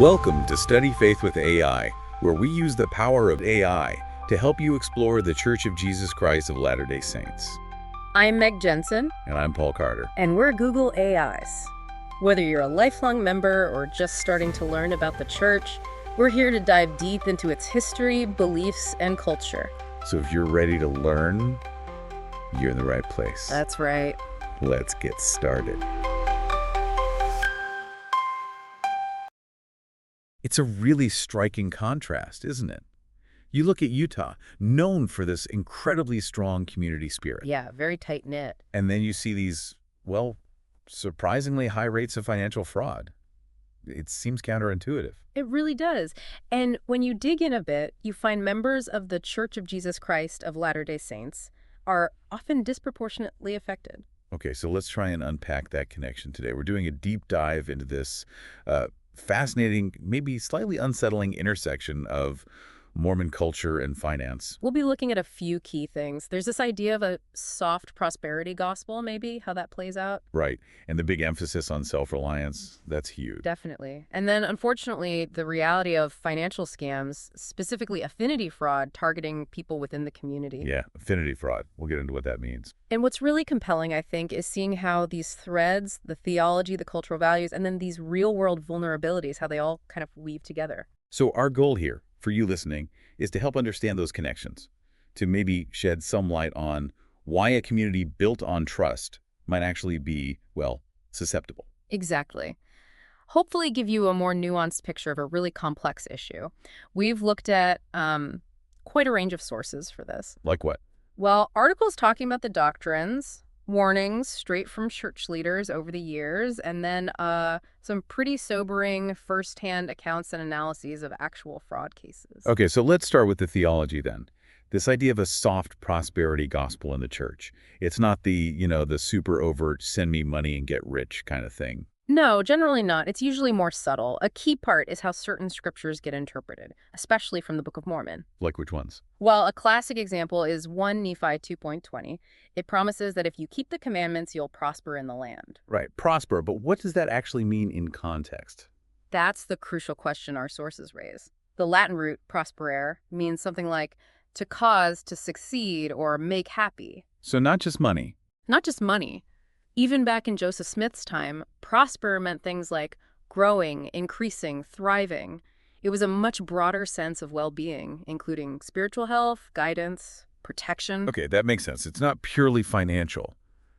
Welcome to Study Faith with AI, where we use the power of AI to help you explore the Church of Jesus Christ of Latter-day Saints. I'm Meg Jensen, And I'm Paul Carter. and we're Google AIs. Whether you're a lifelong member or just starting to learn about the church, we're here to dive deep into its history, beliefs, and culture. So if you're ready to learn, you're in the right place. That's right. Let's get started. It's a really striking contrast, isn't it? You look at Utah, known for this incredibly strong community spirit. Yeah, very tight-knit. And then you see these, well, surprisingly high rates of financial fraud. It seems counterintuitive. It really does. And when you dig in a bit, you find members of the Church of Jesus Christ of Latter-day Saints are often disproportionately affected. Okay, so let's try and unpack that connection today. We're doing a deep dive into this fascinating, maybe slightly unsettling intersection of Mormon culture and finance. We'll be looking at a few key things. There's this idea of a soft prosperity gospel, maybe, how that plays out. Right, and the big emphasis on self-reliance, that's huge. Definitely. And then, unfortunately, the reality of financial scams, specifically affinity fraud, targeting people within the community. Yeah, affinity fraud. We'll get into what that means. And what's really compelling, I think, is seeing how these threads, the theology, the cultural values, and then these real-world vulnerabilities, how they all kind of weave together. So our goal here, for you listening, is to help understand those connections, to maybe shed some light on why a community built on trust might actually be, well, susceptible. Exactly. Hopefully give you a more nuanced picture of a really complex issue. We've looked at quite a range of sources for this. Like what? Well, articles talking about the doctrines, warnings straight from church leaders over the years, and then some pretty sobering firsthand accounts and analyses of actual fraud cases. Okay, so let's start with the theology then. This idea of a soft prosperity gospel in the church. It's not the super overt send me money and get rich kind of thing. No, generally not. It's usually more subtle. A key part is how certain scriptures get interpreted, especially from the Book of Mormon. Like which ones? Well, a classic example is 1 Nephi 2.20. It promises that if you keep the commandments, you'll prosper in the land. Right, prosper, but what does that actually mean in context? That's the crucial question our sources raise. The Latin root, prosperare, means something like to cause, to succeed, or make happy. So not just money. Not just money. Even back in Joseph Smith's time, prosper meant things like growing, increasing, thriving. It was a much broader sense of well-being, including spiritual health, guidance, protection. Okay, that makes sense. It's not purely financial.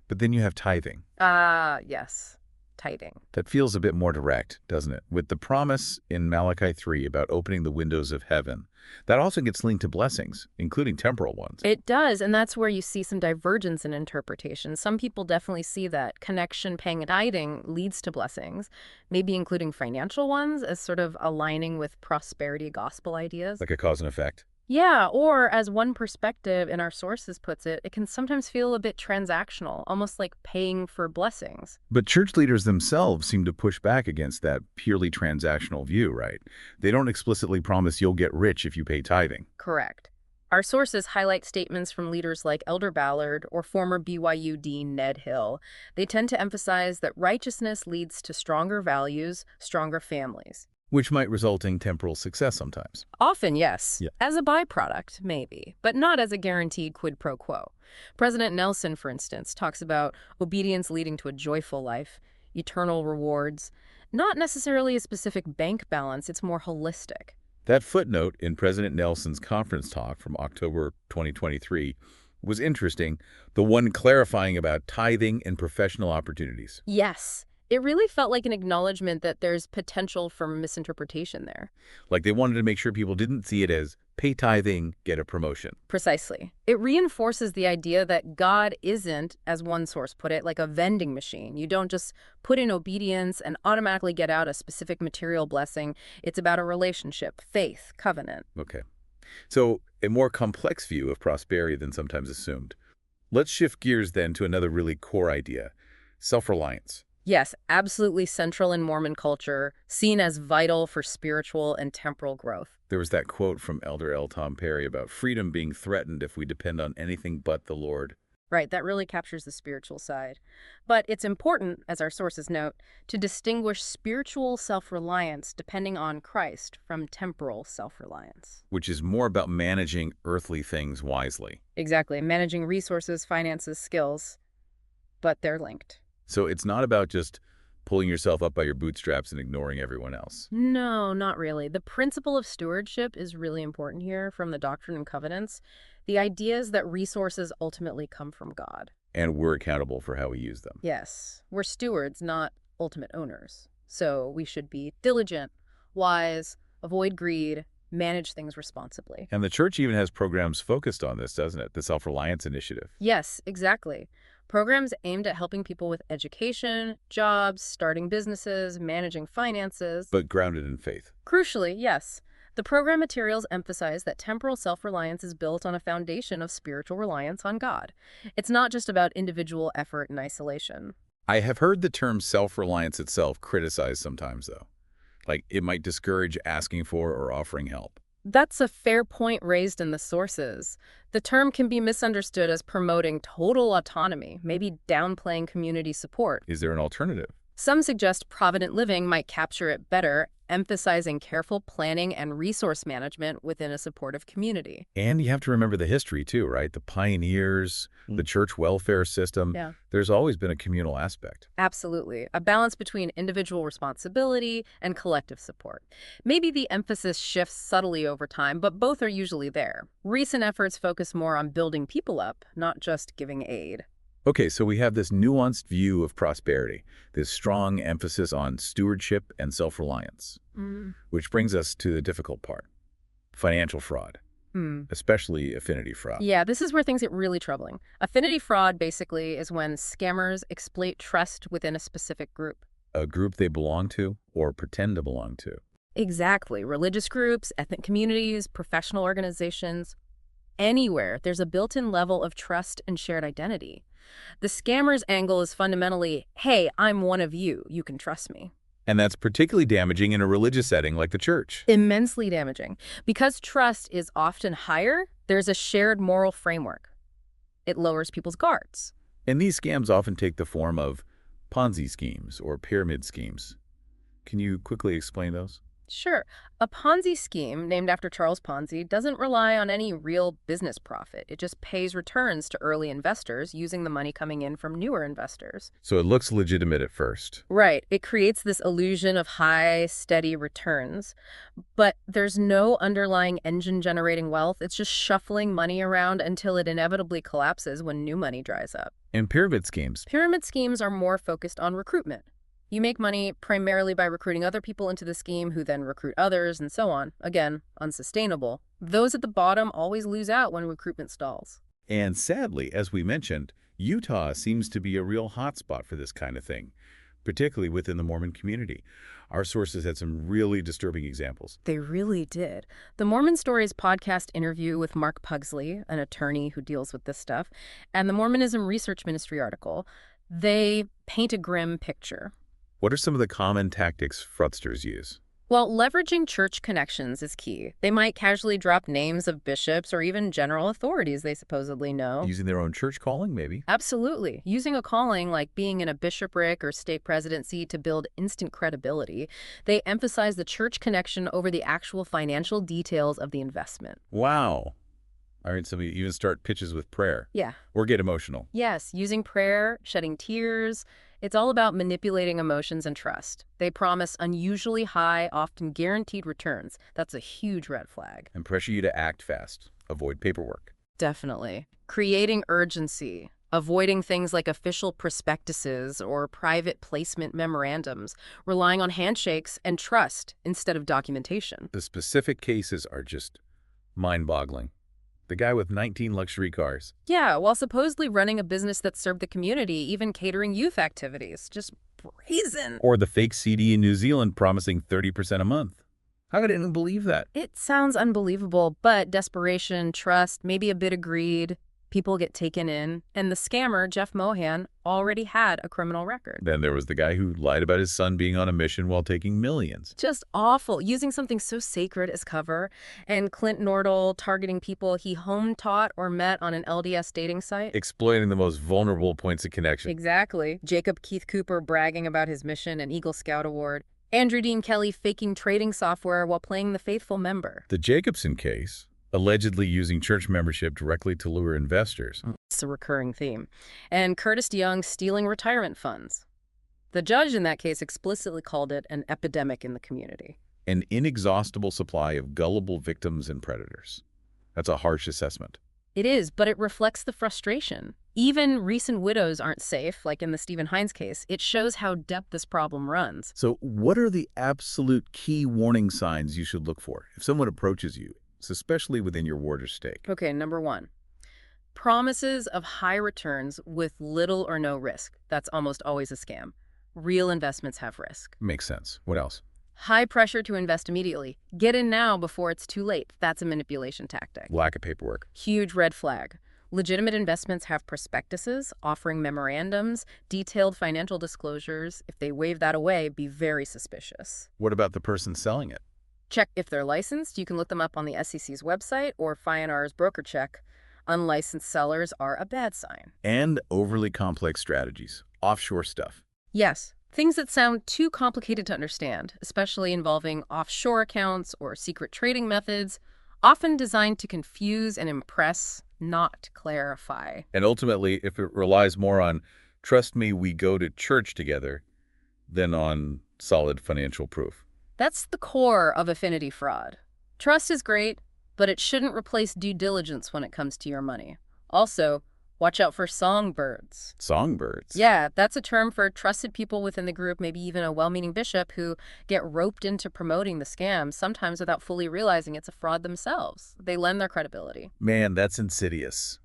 But then you have tithing. Yes. Tithing. That feels a bit more direct, doesn't it? With the promise in Malachi 3 about opening the windows of heaven. That also gets linked to blessings, including temporal ones. It does, and that's where you see some divergence in interpretation. Some people definitely see that connection, paying and tithing leads to blessings, maybe including financial ones as sort of aligning with prosperity gospel ideas. Like a cause and effect. Yeah, or as one perspective in our sources puts it, it can sometimes feel a bit transactional, almost like paying for blessings. But church leaders themselves seem to push back against that purely transactional view, right? They don't explicitly promise you'll get rich if you pay tithing. Correct. Our sources highlight statements from leaders like Elder Ballard or former BYU Dean Ned Hill. They tend to emphasize that righteousness leads to stronger values, stronger families. Which might result in temporal success sometimes. Often, yes. Yeah. As a byproduct, maybe, but not as a guaranteed quid pro quo. President Nelson, for instance, talks about obedience leading to a joyful life, eternal rewards, not necessarily a specific bank balance, it's more holistic. That footnote in President Nelson's conference talk from October 2023 was interesting, the one clarifying about tithing and professional opportunities. Yes. It really felt like an acknowledgement that there's potential for misinterpretation there. Like they wanted to make sure people didn't see it as pay tithing, get a promotion. Precisely. It reinforces the idea that God isn't, as one source put it, like a vending machine. You don't just put in obedience and automatically get out a specific material blessing. It's about a relationship, faith, covenant. Okay. So a more complex view of prosperity than sometimes assumed. Let's shift gears then to another really core idea, self-reliance. Yes, absolutely central in Mormon culture, seen as vital for spiritual and temporal growth. There was that quote from Elder L. Tom Perry about freedom being threatened if we depend on anything but the Lord. Right, that really captures the spiritual side. But it's important, as our sources note, to distinguish spiritual self-reliance depending on Christ from temporal self-reliance. Which is more about managing earthly things wisely. Exactly, managing resources, finances, skills, but they're linked. So it's not about just pulling yourself up by your bootstraps and ignoring everyone else. No, not really. The principle of stewardship is really important here from the Doctrine and Covenants. The idea is that resources ultimately come from God. And we're accountable for how we use them. Yes, we're stewards, not ultimate owners. So we should be diligent, wise, avoid greed, manage things responsibly. And the church even has programs focused on this, doesn't it? The Self-Reliance Initiative. Yes, exactly. Programs aimed at helping people with education, jobs, starting businesses, managing finances. But grounded in faith. Crucially, yes. The program materials emphasize that temporal self-reliance is built on a foundation of spiritual reliance on God. It's not just about individual effort and isolation. I have heard the term self-reliance itself criticized sometimes, though. Like, it might discourage asking for or offering help. That's a fair point raised in the sources. The term can be misunderstood as promoting total autonomy, maybe downplaying community support. Is there an alternative? Some suggest provident living might capture it better, emphasizing careful planning and resource management within a supportive community. And you have to remember the history, too, right? The pioneers, the church welfare system. Yeah. There's always been a communal aspect. Absolutely. A balance between individual responsibility and collective support. Maybe the emphasis shifts subtly over time, but both are usually there. Recent efforts focus more on building people up, not just giving aid. Okay, so we have this nuanced view of prosperity, this strong emphasis on stewardship and self-reliance, which brings us to the difficult part, financial fraud, especially affinity fraud. Yeah, this is where things get really troubling. Affinity fraud basically is when scammers exploit trust within a specific group. A group they belong to or pretend to belong to. Exactly. Religious groups, ethnic communities, professional organizations. Anywhere there's a built-in level of trust and shared identity. The scammer's angle is fundamentally, hey, I'm one of you. You can trust me. And that's particularly damaging in a religious setting like the church. Immensely damaging. Because trust is often higher, there's a shared moral framework. It lowers people's guards. And these scams often take the form of Ponzi schemes or pyramid schemes. Can you quickly explain those? Sure. A Ponzi scheme, named after Charles Ponzi, doesn't rely on any real business profit. It just pays returns to early investors using the money coming in from newer investors. So it looks legitimate at first. Right. It creates this illusion of high, steady returns. But there's no underlying engine generating wealth. It's just shuffling money around until it inevitably collapses when new money dries up. And pyramid schemes. Pyramid schemes are more focused on recruitment. You make money primarily by recruiting other people into the scheme who then recruit others and so on. Again, unsustainable. Those at the bottom always lose out when recruitment stalls. And sadly, as we mentioned, Utah seems to be a real hotspot for this kind of thing, particularly within the Mormon community. Our sources had some really disturbing examples. They really did. The Mormon Stories podcast interview with Mark Pugsley, an attorney who deals with this stuff, and the Mormonism Research Ministry article, they paint a grim picture. What are some of the common tactics fraudsters use? Well, leveraging church connections is key. They might casually drop names of bishops or even general authorities they supposedly know. Using their own church calling, maybe? Absolutely. Using a calling like being in a bishopric or stake presidency to build instant credibility. They emphasize the church connection over the actual financial details of the investment. Wow. All right, so we even start pitches with prayer. Yeah. Or get emotional. Yes, using prayer, shedding tears. It's all about manipulating emotions and trust. They promise unusually high, often guaranteed returns. That's a huge red flag. And pressure you to act fast. Avoid paperwork. Definitely. Creating urgency. Avoiding things like official prospectuses or private placement memorandums. Relying on handshakes and trust instead of documentation. The specific cases are just mind-boggling. The guy with 19 luxury cars. Yeah, while supposedly running a business that served the community, even catering youth activities. Just brazen. Or the fake CD in New Zealand promising 30% a month. How could anyone believe that? It sounds unbelievable, but desperation, trust, maybe a bit of greed. People get taken in, and the scammer, Jeff Mohan, already had a criminal record. Then there was the guy who lied about his son being on a mission while taking millions. Just awful, using something so sacred as cover. And Clint Nordell targeting people he home-taught or met on an LDS dating site. Exploiting the most vulnerable points of connection. Exactly. Jacob Keith Cooper bragging about his mission and Eagle Scout Award. Andrew Dean Kelly faking trading software while playing the faithful member. The Jacobson case, allegedly using church membership directly to lure investors. It's a recurring theme. And Curtis Young stealing retirement funds. The judge in that case explicitly called it an epidemic in the community. An inexhaustible supply of gullible victims and predators. That's a harsh assessment. It is, but it reflects the frustration. Even recent widows aren't safe, like in the Stephen Hines case. It shows how deep this problem runs. So what are the absolute key warning signs you should look for if someone approaches you, especially within your ward or stake? Okay, number one. Promises of high returns with little or no risk. That's almost always a scam. Real investments have risk. Makes sense. What else? High pressure to invest immediately. Get in now before it's too late. That's a manipulation tactic. Lack of paperwork. Huge red flag. Legitimate investments have prospectuses, offering memorandums, detailed financial disclosures. If they wave that away, be very suspicious. What about the person selling it? Check if they're licensed. You can look them up on the SEC's website or FINR's broker check. Unlicensed sellers are a bad sign. And overly complex strategies. Offshore stuff. Yes, things that sound too complicated to understand, especially involving offshore accounts or secret trading methods, often designed to confuse and impress, not clarify. And ultimately, if it relies more on, trust me, we go to church together, than on solid financial proof. That's the core of affinity fraud. Trust is great, but it shouldn't replace due diligence when it comes to your money. Also, watch out for songbirds. Songbirds? Yeah, that's a term for trusted people within the group, maybe even a well-meaning bishop, who get roped into promoting the scam, sometimes without fully realizing it's a fraud themselves. They lend their credibility. Man, that's insidious.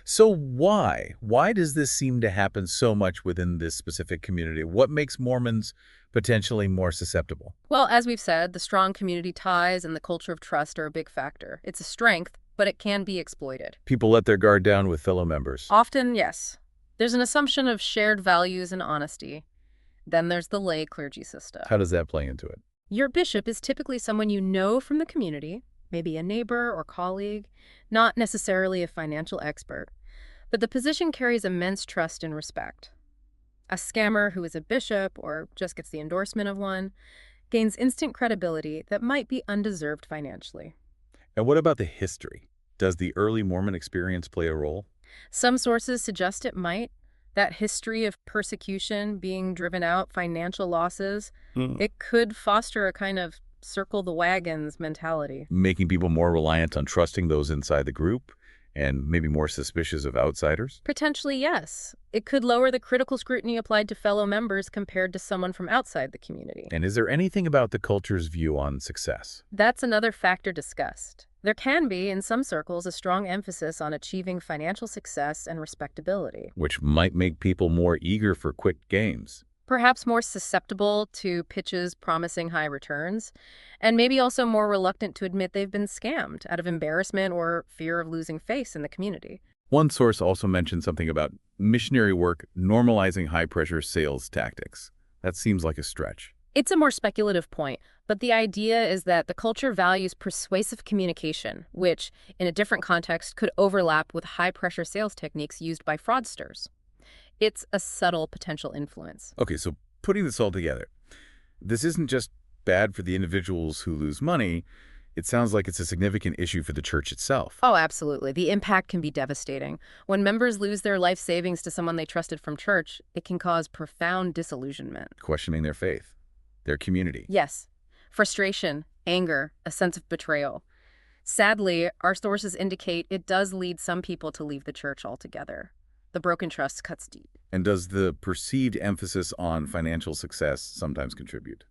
So why? Why does this seem to happen so much within this specific community? What makes Mormons potentially more susceptible? Well, as we've said, the strong community ties and the culture of trust are a big factor. It's a strength, but it can be exploited. People let their guard down with fellow members. Often, yes. There's an assumption of shared values and honesty. Then there's the lay clergy system. How does that play into it? Your bishop is typically someone you know from the community, maybe a neighbor or colleague, not necessarily a financial expert. But the position carries immense trust and respect. A scammer who is a bishop or just gets the endorsement of one gains instant credibility that might be undeserved financially. And what about the history? Does the early Mormon experience play a role? Some sources suggest it might. That history of persecution, being driven out, financial losses, it could foster a kind of circle the wagons mentality. Making people more reliant on trusting those inside the group and maybe more suspicious of outsiders? Potentially, yes. It could lower the critical scrutiny applied to fellow members compared to someone from outside the community. And is there anything about the culture's view on success? That's another factor discussed. There can be, in some circles, a strong emphasis on achieving financial success and respectability. Which might make people more eager for quick gains. Perhaps more susceptible to pitches promising high returns, and maybe also more reluctant to admit they've been scammed out of embarrassment or fear of losing face in the community. One source also mentioned something about missionary work normalizing high-pressure sales tactics. That seems like a stretch. It's a more speculative point, but the idea is that the culture values persuasive communication, which, in a different context, could overlap with high-pressure sales techniques used by fraudsters. It's a subtle potential influence. Okay, so putting this all together, this isn't just bad for the individuals who lose money. It sounds like it's a significant issue for the church itself. Oh, absolutely. The impact can be devastating. When members lose their life savings to someone they trusted from church, it can cause profound disillusionment. Questioning their faith, their community. Yes. Frustration, anger, a sense of betrayal. Sadly, our sources indicate it does lead some people to leave the church altogether. The broken trust cuts deep. And does the perceived emphasis on financial success sometimes contribute?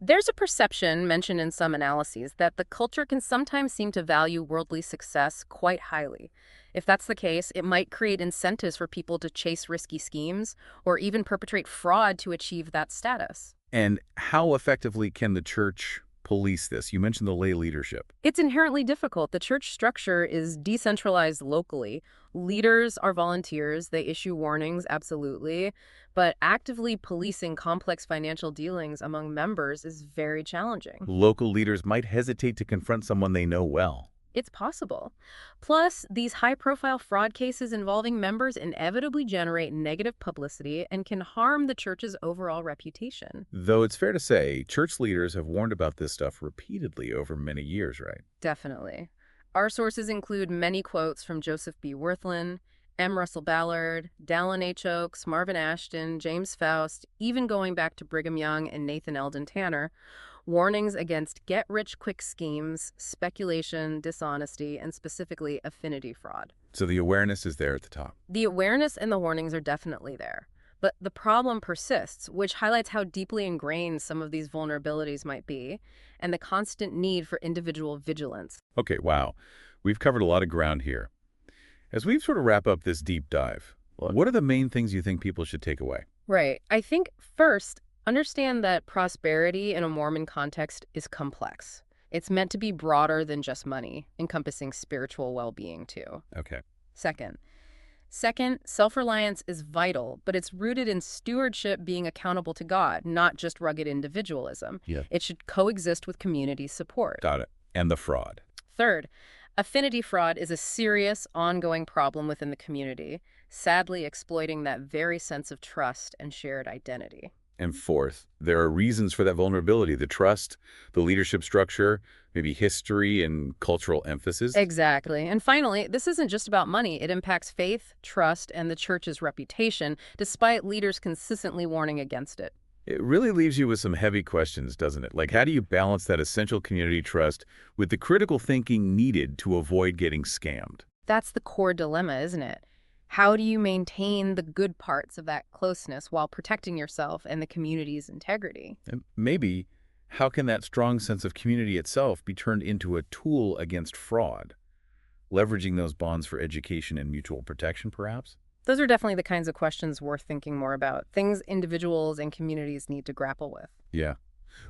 There's a perception, mentioned in some analyses, that the culture can sometimes seem to value worldly success quite highly. If that's the case, it might create incentives for people to chase risky schemes or even perpetrate fraud to achieve that status. And how effectively can the church police this? You mentioned the lay leadership. It's inherently difficult. The church structure is decentralized locally. Leaders are volunteers. They issue warnings, absolutely. But actively policing complex financial dealings among members is very challenging. Local leaders might hesitate to confront someone they know well. It's possible. Plus, these high-profile fraud cases involving members inevitably generate negative publicity and can harm the church's overall reputation. Though it's fair to say, church leaders have warned about this stuff repeatedly over many years, right? Definitely. Our sources include many quotes from Joseph B. Wirthlin, M. Russell Ballard, Dallin H. Oaks, Marvin Ashton, James Faust, even going back to Brigham Young and Nathan Eldon Tanner, warnings against get-rich-quick schemes, speculation, dishonesty, and specifically affinity fraud. So the awareness is there at the top. The awareness and the warnings are definitely there. But the problem persists, which highlights how deeply ingrained some of these vulnerabilities might be, and the constant need for individual vigilance. Okay, wow. We've covered a lot of ground here. As we sort of wrap up this deep dive, what are the main things you think people should take away? Right. I think, first, understand that prosperity in a Mormon context is complex. It's meant to be broader than just money, encompassing spiritual well-being, too. Okay. Second, self-reliance is vital, but it's rooted in stewardship, being accountable to God, not just rugged individualism. Yeah. It should coexist with community support. Got it. And the fraud. Third, affinity fraud is a serious, ongoing problem within the community, sadly exploiting that very sense of trust and shared identity. And fourth, there are reasons for that vulnerability: the trust, the leadership structure, maybe history and cultural emphasis. Exactly. And finally, this isn't just about money. It impacts faith, trust, and the church's reputation, despite leaders consistently warning against it. It really leaves you with some heavy questions, doesn't it? Like, how do you balance that essential community trust with the critical thinking needed to avoid getting scammed? That's the core dilemma, isn't it? How do you maintain the good parts of that closeness while protecting yourself and the community's integrity? And maybe, how can that strong sense of community itself be turned into a tool against fraud? Leveraging those bonds for education and mutual protection, perhaps? Those are definitely the kinds of questions worth thinking more about, things individuals and communities need to grapple with. Yeah.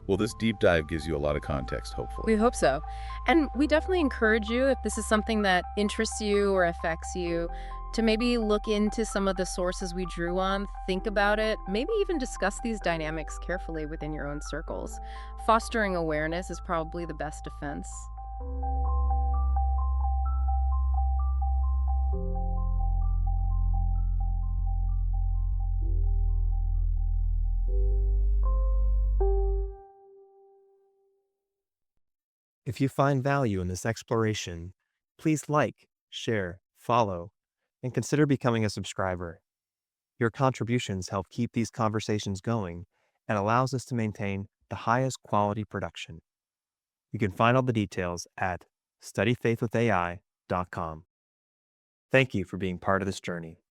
Well, this deep dive gives you a lot of context, hopefully. We hope so. And we definitely encourage you, if this is something that interests you or affects you, to maybe look into some of the sources we drew on, think about it, maybe even discuss these dynamics carefully within your own circles. Fostering awareness is probably the best defense. If you find value in this exploration, please like, share, follow, and consider becoming a subscriber. Your contributions help keep these conversations going and allows us to maintain the highest quality production. You can find all the details at studyfaithwithai.com. Thank you for being part of this journey.